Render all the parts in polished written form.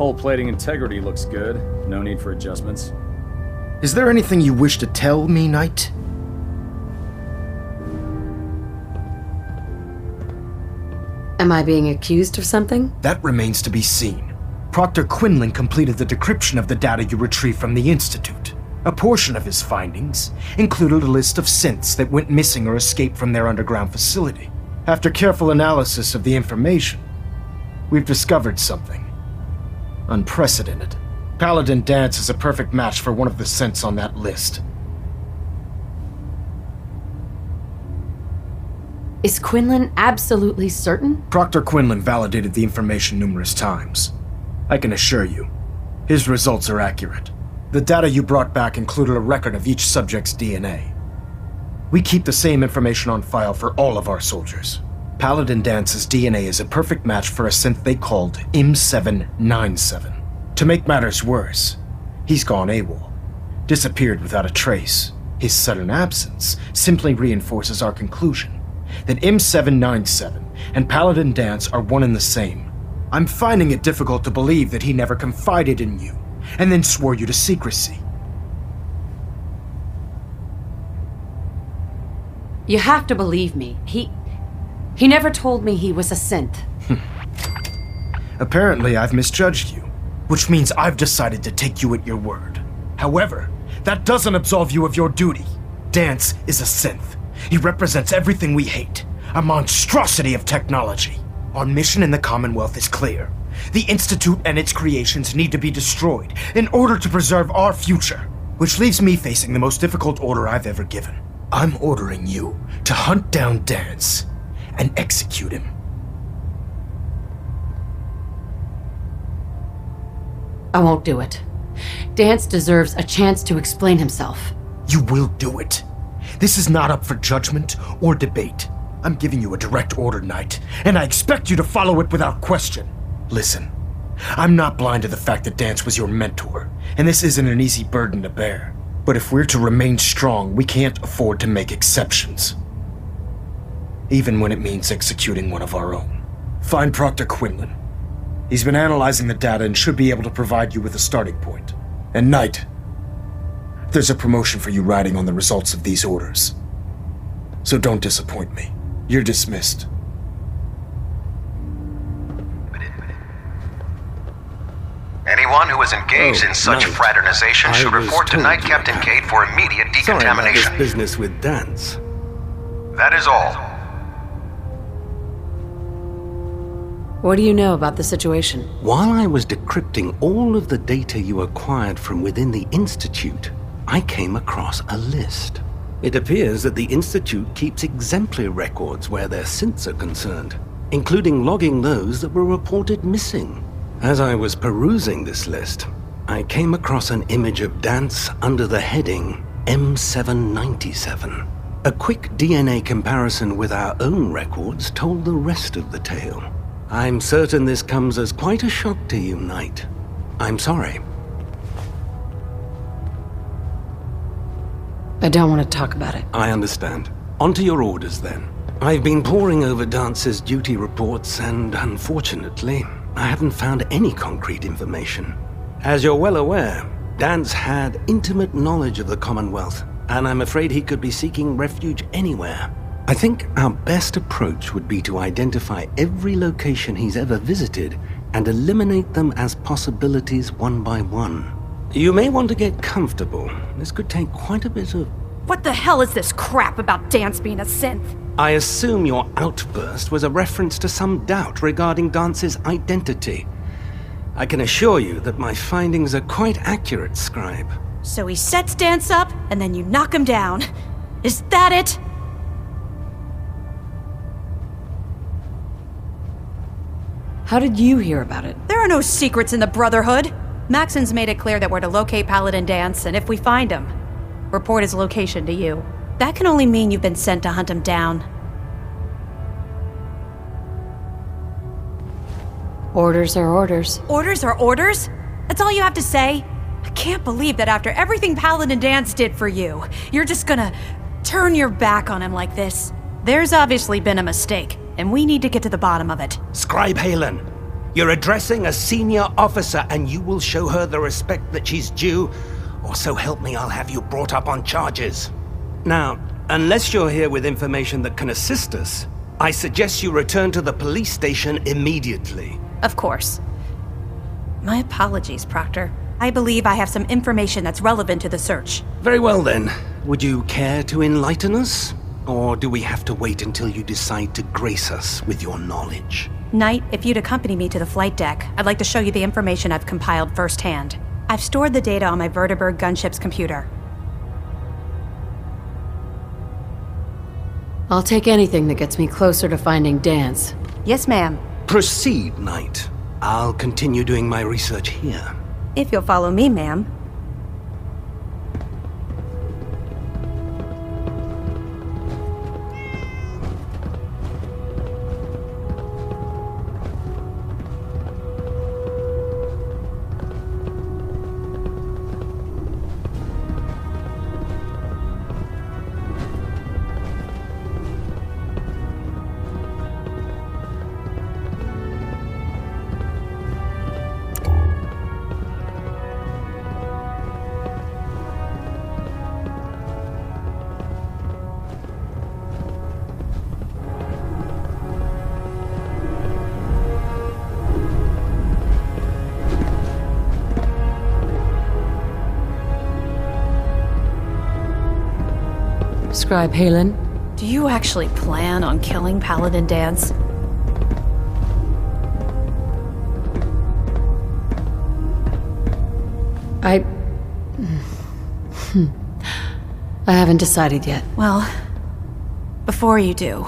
Hull plating integrity looks good. No need for adjustments. Is there anything you wish to tell me, Knight? Am I being accused of something? That remains to be seen. Proctor Quinlan completed the decryption of the data you retrieved from the Institute. A portion of his findings included a list of synths that went missing or escaped from their underground facility. After careful analysis of the information, we've discovered something unprecedented. Paladin Danse is a perfect match for one of the synths on that list. Is Quinlan absolutely certain? Proctor Quinlan validated the information numerous times. I can assure you, his results are accurate. The data you brought back included a record of each subject's DNA. We keep the same information on file for all of our soldiers. Paladin Danse's DNA is a perfect match for a synth they called M797. To make matters worse, he's gone AWOL, disappeared without a trace. His sudden absence simply reinforces our conclusion that M797 and Paladin Danse are one and the same. I'm finding it difficult to believe that he never confided in you and then swore you to secrecy. You have to believe me. He never told me he was a synth. Apparently, I've misjudged you, which means I've decided to take you at your word. However, that doesn't absolve you of your duty. Danse is a synth. He represents everything we hate, a monstrosity of technology. Our mission in the Commonwealth is clear. The Institute and its creations need to be destroyed in order to preserve our future, which leaves me facing the most difficult order I've ever given. I'm ordering you to hunt down Danse and execute him. I won't do it. Danse deserves a chance to explain himself. You will do it. This is not up for judgment or debate. I'm giving you a direct order, Knight, and I expect you to follow it without question. Listen, I'm not blind to the fact that Danse was your mentor, and this isn't an easy burden to bear. But if we're to remain strong, we can't afford to make exceptions. Even when it means executing one of our own. Find Proctor Quinlan. He's been analyzing the data and should be able to provide you with a starting point. And Knight, there's a promotion for you riding on the results of these orders. So don't disappoint me. You're dismissed. Anyone who is engaged in such fraternization should report to Knight Captain Cade for immediate decontamination. Sorry about this business with Danse. That is all. What do you know about the situation? While I was decrypting all of the data you acquired from within the Institute, I came across a list. It appears that the Institute keeps exemplary records where their synths are concerned, including logging those that were reported missing. As I was perusing this list, I came across an image of Danse under the heading M797. A quick DNA comparison with our own records told the rest of the tale. I'm certain this comes as quite a shock to you, Knight. I'm sorry. I don't want to talk about it. I understand. On to your orders, then. I've been poring over Dance's duty reports, and unfortunately, I haven't found any concrete information. As you're well aware, Danse had intimate knowledge of the Commonwealth, and I'm afraid he could be seeking refuge anywhere. I think our best approach would be to identify every location he's ever visited and eliminate them as possibilities one by one. You may want to get comfortable. This could take quite a bit of... What the hell is this crap about Danse being a synth? I assume your outburst was a reference to some doubt regarding Dance's identity. I can assure you that my findings are quite accurate, Scribe. So he sets Danse up, and then you knock him down. Is that it? How did you hear about it? There are no secrets in the Brotherhood. Maxon's made it clear that we're to locate Paladin Danse, and if we find him, report his location to you. That can only mean you've been sent to hunt him down. Orders are orders. Orders are orders? That's all you have to say? I can't believe that after everything Paladin Danse did for you, you're just gonna turn your back on him like this. There's obviously been a mistake, and we need to get to the bottom of it. Scribe Halen, You're addressing a senior officer, and you will show her the respect that she's due, or so help me, I'll have you brought up on charges. Now, unless you're here with information that can assist us, I suggest you return to the police station immediately. Of course. My apologies, Proctor. I believe I have some information that's relevant to the search. Very well then. Would you care to enlighten us? Or do we have to wait until you decide to grace us with your knowledge? Knight, if you'd accompany me to the flight deck, I'd like to show you the information I've compiled firsthand. I've stored the data on my Vertibird gunship's computer. I'll take anything that gets me closer to finding Danse. Yes, ma'am. Proceed, Knight. I'll continue doing my research here. If you'll follow me, ma'am. Scribe Halen? Do you actually plan on killing Paladin Danse? I haven't decided yet. Well, before you do,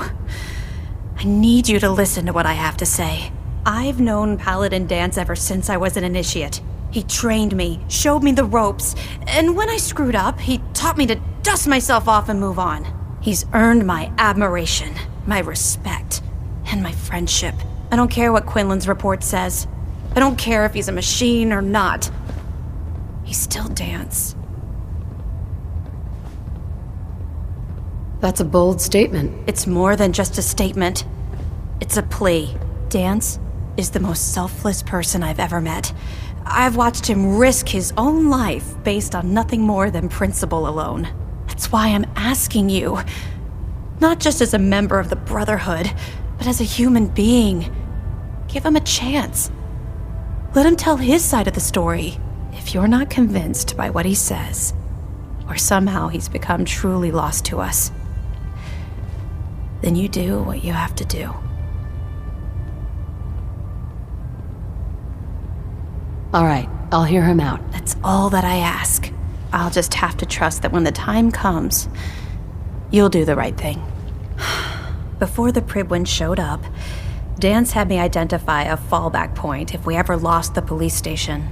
I need you to listen to what I have to say. I've known Paladin Danse ever since I was an initiate. He trained me, showed me the ropes, and when I screwed up, he taught me to dust myself off and move on. He's earned my admiration, my respect, and my friendship. I don't care what Quinlan's report says. I don't care if he's a machine or not. He's still Danse. That's a bold statement. It's more than just a statement. It's a plea. Danse is the most selfless person I've ever met. I've watched him risk his own life based on nothing more than principle alone. That's why I'm asking you. Not just as a member of the Brotherhood, but as a human being. Give him a chance. Let him tell his side of the story. If you're not convinced by what he says, or somehow he's become truly lost to us, then you do what you have to do. All right, I'll hear him out. That's all that I ask. I'll just have to trust that when the time comes, you'll do the right thing. Before the Pribwin showed up, Danse had me identify a fallback point if we ever lost the police station.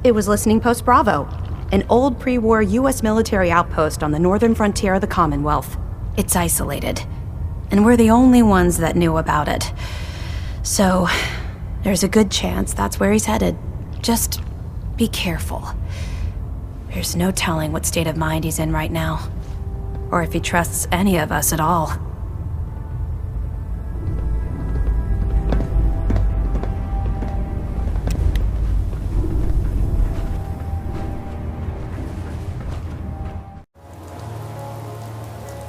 It was Listening Post Bravo, an old pre-war U.S. military outpost on the northern frontier of the Commonwealth. It's isolated, and we're the only ones that knew about it. So, there's a good chance that's where he's headed. Just be careful. There's no telling what state of mind he's in right now, or if he trusts any of us at all.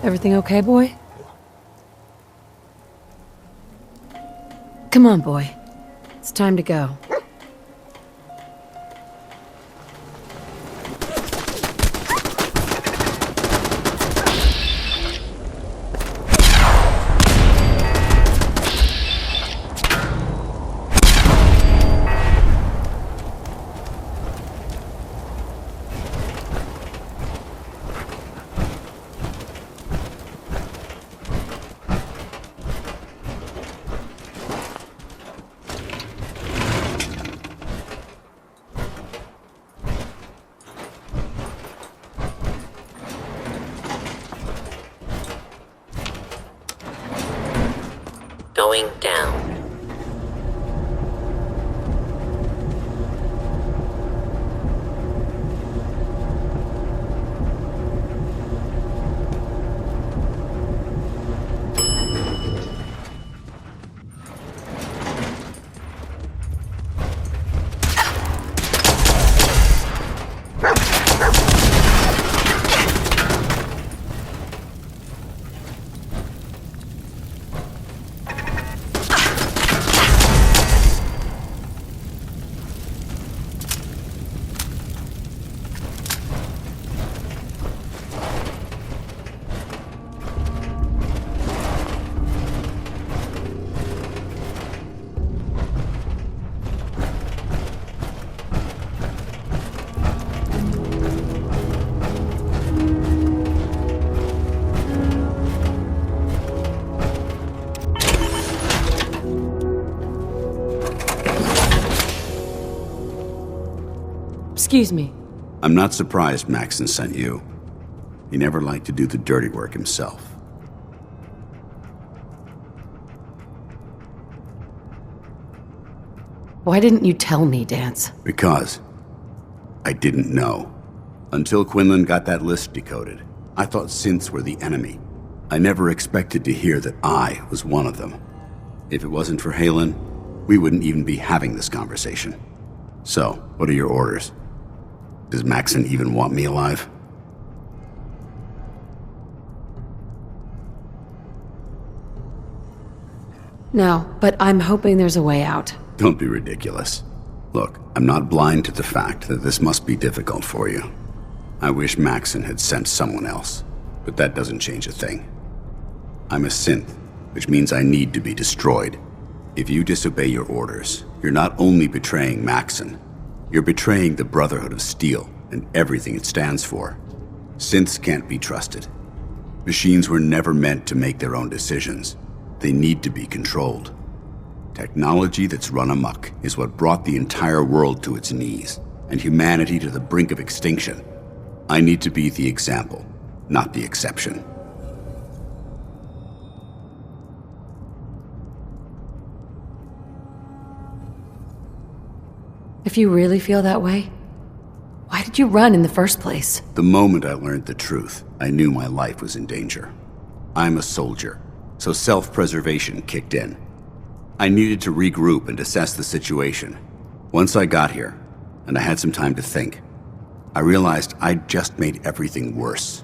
Everything okay, boy? Come on, boy. It's time to go. Going down. Excuse me. I'm not surprised Maxon sent you. He never liked to do the dirty work himself. Why didn't you tell me, Danse? Because I didn't know. Until Quinlan got that list decoded, I thought synths were the enemy. I never expected to hear that I was one of them. If it wasn't for Halen, we wouldn't even be having this conversation. So, what are your orders? Does Maxon even want me alive? No, but I'm hoping there's a way out. Don't be ridiculous. Look, I'm not blind to the fact that this must be difficult for you. I wish Maxon had sent someone else, but that doesn't change a thing. I'm a synth, which means I need to be destroyed. If you disobey your orders, you're not only betraying Maxon, you're betraying the Brotherhood of Steel and everything it stands for. Synths can't be trusted. Machines were never meant to make their own decisions. They need to be controlled. Technology that's run amok is what brought the entire world to its knees, and humanity to the brink of extinction. I need to be the example, not the exception. If you really feel that way, why did you run in the first place? The moment I learned the truth, I knew my life was in danger. I'm a soldier, so self-preservation kicked in. I needed to regroup and assess the situation. Once I got here, and I had some time to think, I realized I'd just made everything worse.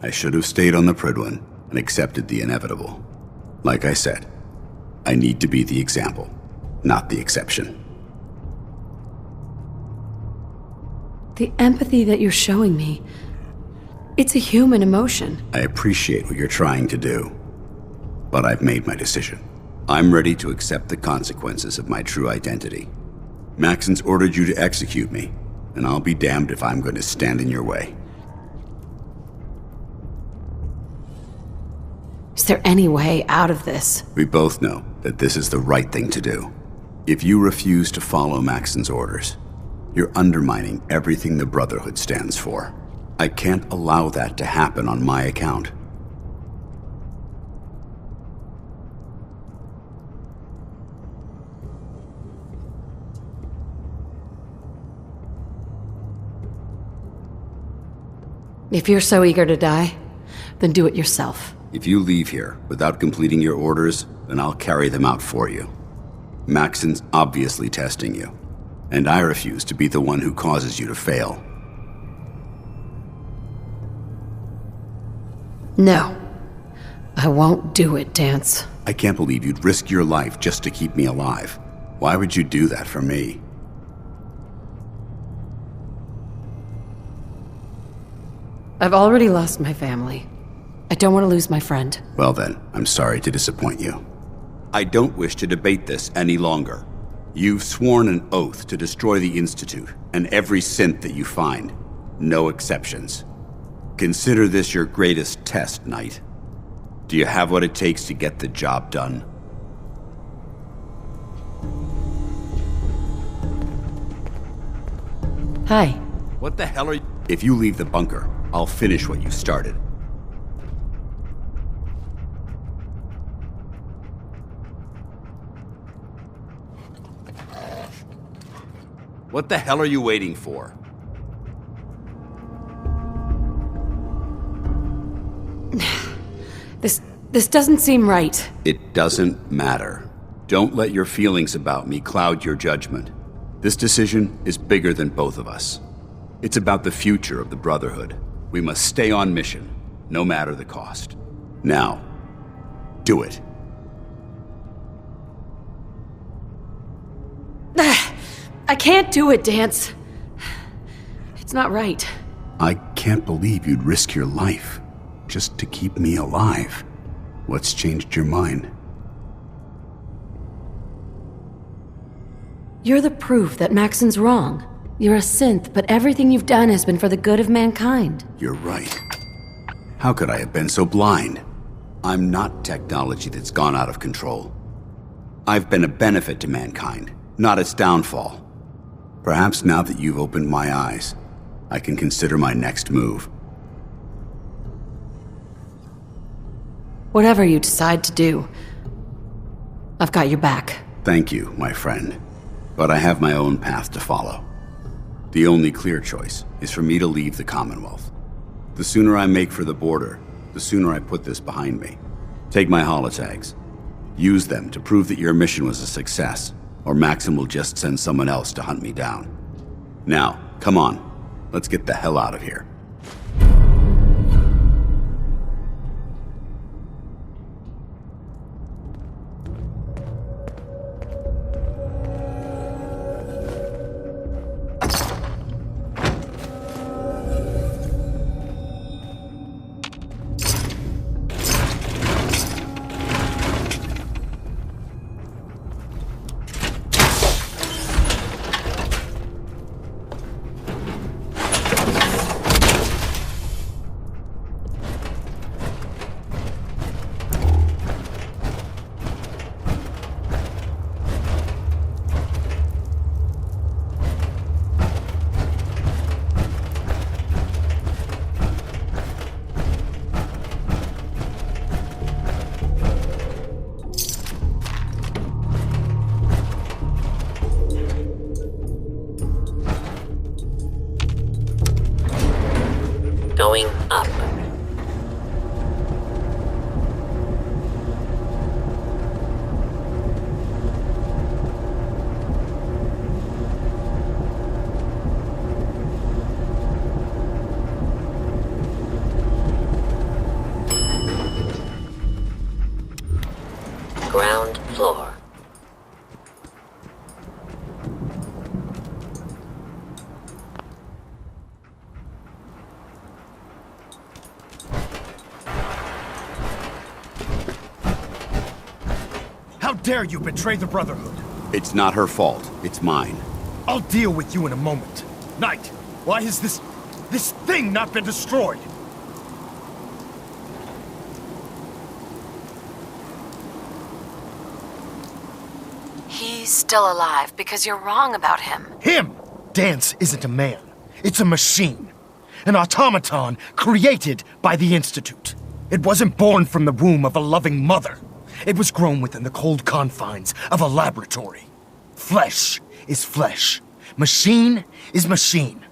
I should have stayed on the Prydwen and accepted the inevitable. Like I said, I need to be the example, not the exception. The empathy that you're showing me, it's a human emotion. I appreciate what you're trying to do, but I've made my decision. I'm ready to accept the consequences of my true identity. Maxon's ordered you to execute me, and I'll be damned if I'm going to stand in your way. Is there any way out of this? We both know that this is the right thing to do. If you refuse to follow Maxon's orders, you're undermining everything the Brotherhood stands for. I can't allow that to happen on my account. If you're so eager to die, then do it yourself. If you leave here without completing your orders, then I'll carry them out for you. Maxon's obviously testing you, and I refuse to be the one who causes you to fail. No. I won't do it, Danse. I can't believe you'd risk your life just to keep me alive. Why would you do that for me? I've already lost my family. I don't want to lose my friend. Well then, I'm sorry to disappoint you. I don't wish to debate this any longer. You've sworn an oath to destroy the Institute and every synth that you find. No exceptions. Consider this your greatest test, Knight. Do you have what it takes to get the job done? Hi. What the hell are you? If you leave the bunker, I'll finish what you started. What the hell are you waiting for? This doesn't seem right. It doesn't matter. Don't let your feelings about me cloud your judgment. This decision is bigger than both of us. It's about the future of the Brotherhood. We must stay on mission, no matter the cost. Now, do it. I can't do it, Danse. It's not right. I can't believe you'd risk your life just to keep me alive. What's changed your mind? You're the proof that Maxon's wrong. You're a synth, but everything you've done has been for the good of mankind. You're right. How could I have been so blind? I'm not technology that's gone out of control. I've been a benefit to mankind, not its downfall. Perhaps now that you've opened my eyes, I can consider my next move. Whatever you decide to do, I've got your back. Thank you, my friend. But I have my own path to follow. The only clear choice is for me to leave the Commonwealth. The sooner I make for the border, the sooner I put this behind me. Take my holotags. Use them to prove that your mission was a success, or Maxim will just send someone else to hunt me down. Now, come on. Let's get the hell out of here. Going up. Ground floor. How dare you betray the Brotherhood? It's not her fault. It's mine. I'll deal with you in a moment. Knight, why has this thing not been destroyed? He's still alive because you're wrong about him. Him! Danse isn't a man. It's a machine. An automaton created by the Institute. It wasn't born from the womb of a loving mother. It was grown within the cold confines of a laboratory. Flesh is flesh. Machine is machine.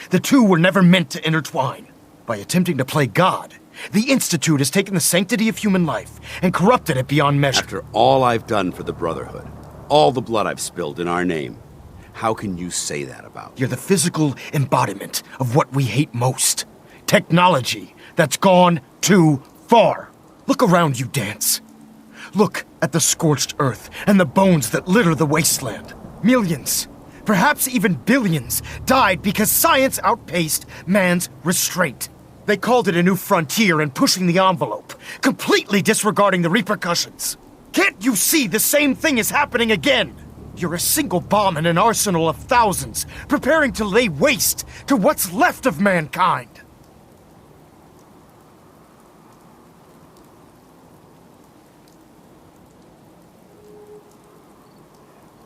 The two were never meant to intertwine. By attempting to play God, the Institute has taken the sanctity of human life and corrupted it beyond measure. After all I've done for the Brotherhood, all the blood I've spilled in our name, how can you say that about me? You're the physical embodiment of what we hate most. Technology that's gone too far. Look around you, Danse. Look at the scorched earth and the bones that litter the wasteland. Millions, perhaps even billions, died because science outpaced man's restraint. They called it a new frontier and pushing the envelope, completely disregarding the repercussions. Can't you see the same thing is happening again? You're a single bomb in an arsenal of thousands, preparing to lay waste to what's left of mankind.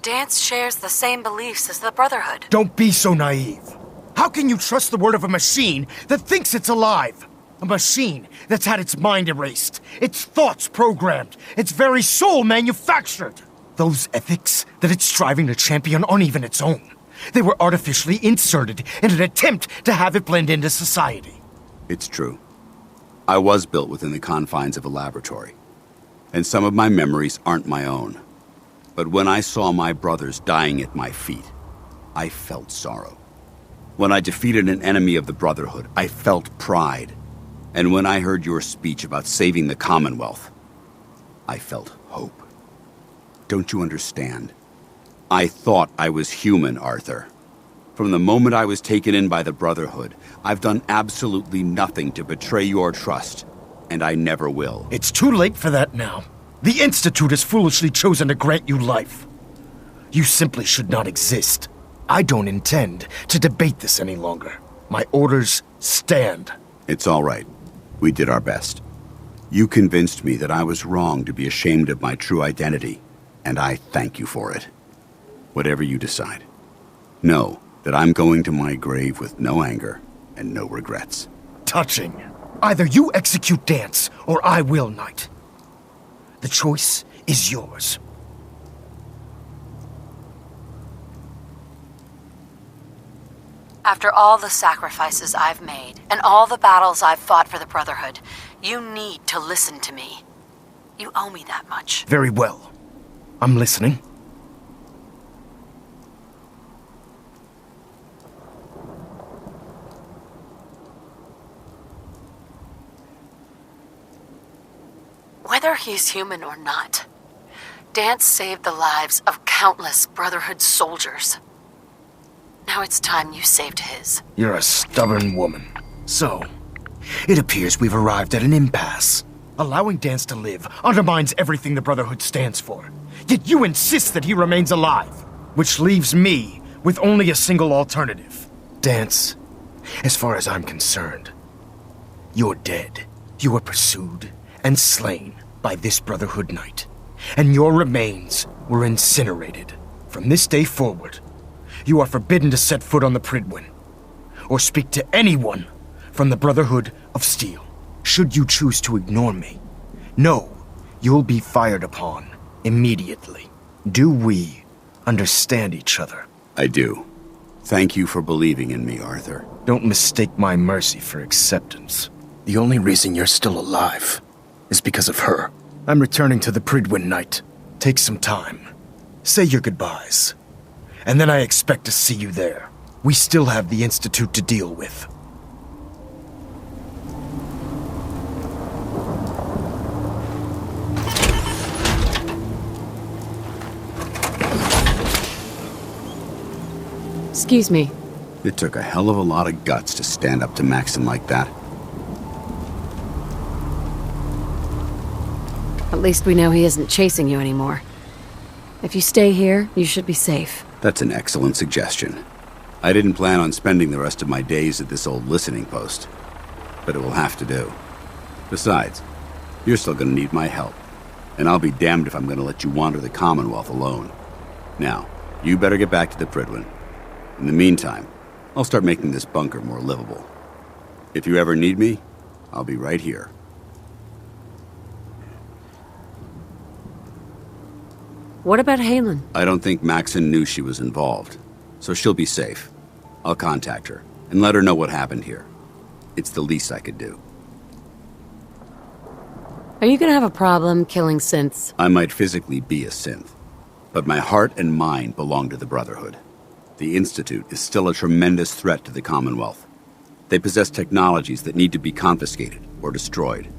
Danse shares the same beliefs as the Brotherhood. Don't be so naive. How can you trust the word of a machine that thinks it's alive? A machine that's had its mind erased, its thoughts programmed, its very soul manufactured. Those ethics that it's striving to champion aren't even its own. They were artificially inserted in an attempt to have it blend into society. It's true. I was built within the confines of a laboratory, and some of my memories aren't my own. But when I saw my brothers dying at my feet, I felt sorrow. When I defeated an enemy of the Brotherhood, I felt pride. And when I heard your speech about saving the Commonwealth, I felt hope. Don't you understand? I thought I was human, Arthur. From the moment I was taken in by the Brotherhood, I've done absolutely nothing to betray your trust, and I never will. It's too late for that now. The Institute has foolishly chosen to grant you life. You simply should not exist. I don't intend to debate this any longer. My orders stand. It's all right. We did our best. You convinced me that I was wrong to be ashamed of my true identity, and I thank you for it. Whatever you decide. Know that I'm going to my grave with no anger and no regrets. Touching. Either you execute Danse, or I will, Knight. The choice is yours. After all the sacrifices I've made, and all the battles I've fought for the Brotherhood, you need to listen to me. You owe me that much. Very well. I'm listening. Whether he's human or not, Danse saved the lives of countless Brotherhood soldiers. Now it's time you saved his. You're a stubborn woman. So, it appears we've arrived at an impasse. Allowing Danse to live undermines everything the Brotherhood stands for. Yet you insist that he remains alive, which leaves me with only a single alternative. Danse, as far as I'm concerned, you're dead. You were pursued and slain by this Brotherhood Knight, and your remains were incinerated. From this day forward, you are forbidden to set foot on the Pridwin, or speak to anyone from the Brotherhood of Steel. Should you choose to ignore me, know you'll be fired upon immediately. Do we understand each other? I do. Thank you for believing in me, Arthur. Don't mistake my mercy for acceptance. The only reason you're still alive is because of her. I'm returning to the Pridwin Knight. Take some time. Say your goodbyes. And then I expect to see you there. We still have the Institute to deal with. Excuse me. It took a hell of a lot of guts to stand up to Maxon like that. At least we know he isn't chasing you anymore. If you stay here, you should be safe. That's an excellent suggestion. I didn't plan on spending the rest of my days at this old listening post, but it will have to do. Besides, you're still gonna need my help, and I'll be damned if I'm gonna let you wander the Commonwealth alone. Now, you better get back to the Pridwin. In the meantime, I'll start making this bunker more livable. If you ever need me, I'll be right here. What about Halen? I don't think Maxon knew she was involved, so she'll be safe. I'll contact her and let her know what happened here. It's the least I could do. Are you gonna have a problem killing synths? I might physically be a synth, but my heart and mind belong to the Brotherhood. The Institute is still a tremendous threat to the Commonwealth. They possess technologies that need to be confiscated or destroyed.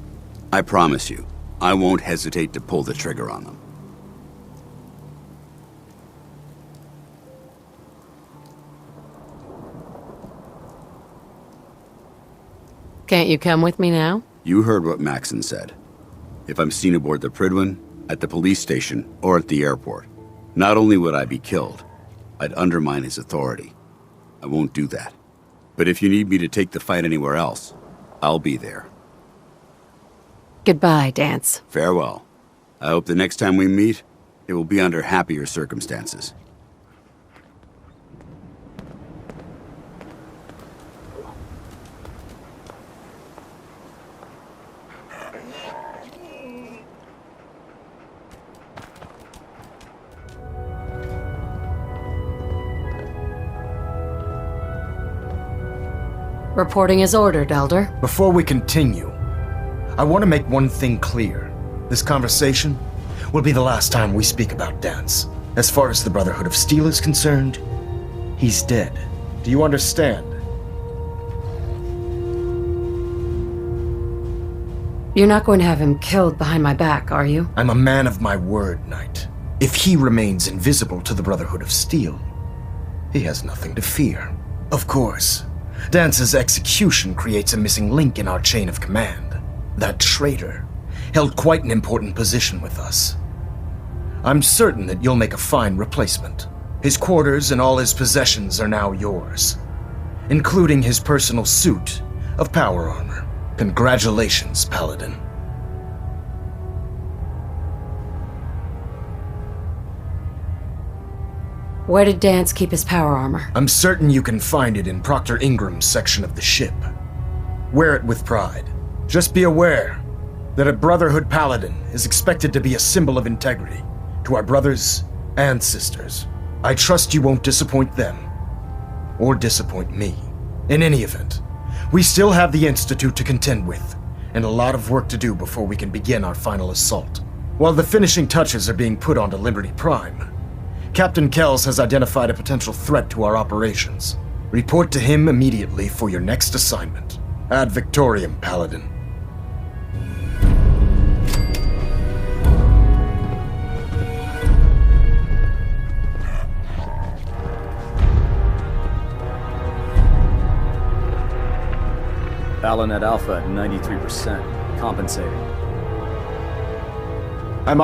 I promise you, I won't hesitate to pull the trigger on them. Can't you come with me now? You heard what Maxon said. If I'm seen aboard the Pridwin, at the police station, or at the airport, not only would I be killed, I'd undermine his authority. I won't do that. But if you need me to take the fight anywhere else, I'll be there. Goodbye, Danse. Farewell. I hope the next time we meet, it will be under happier circumstances. Reporting is ordered, Elder. Before we continue, I want to make one thing clear. This conversation will be the last time we speak about Danse. As far as the Brotherhood of Steel is concerned, he's dead. Do you understand? You're not going to have him killed behind my back, are you? I'm a man of my word, Knight. If he remains invisible to the Brotherhood of Steel, he has nothing to fear. Of course, Dance's execution creates a missing link in our chain of command. That traitor held quite an important position with us. I'm certain that you'll make a fine replacement. His quarters and all his possessions are now yours, including his personal suit of power armor. Congratulations, Paladin. Where did Danse keep his power armor? I'm certain you can find it in Proctor Ingram's section of the ship. Wear it with pride. Just be aware that a Brotherhood Paladin is expected to be a symbol of integrity to our brothers and sisters. I trust you won't disappoint them, or disappoint me. In any event, we still have the Institute to contend with, and a lot of work to do before we can begin our final assault. While the finishing touches are being put onto Liberty Prime, Captain Kells has identified a potential threat to our operations. Report to him immediately for your next assignment. Ad Victoriam, Paladin. Ballanet Alpha at 93%. Compensating. I'm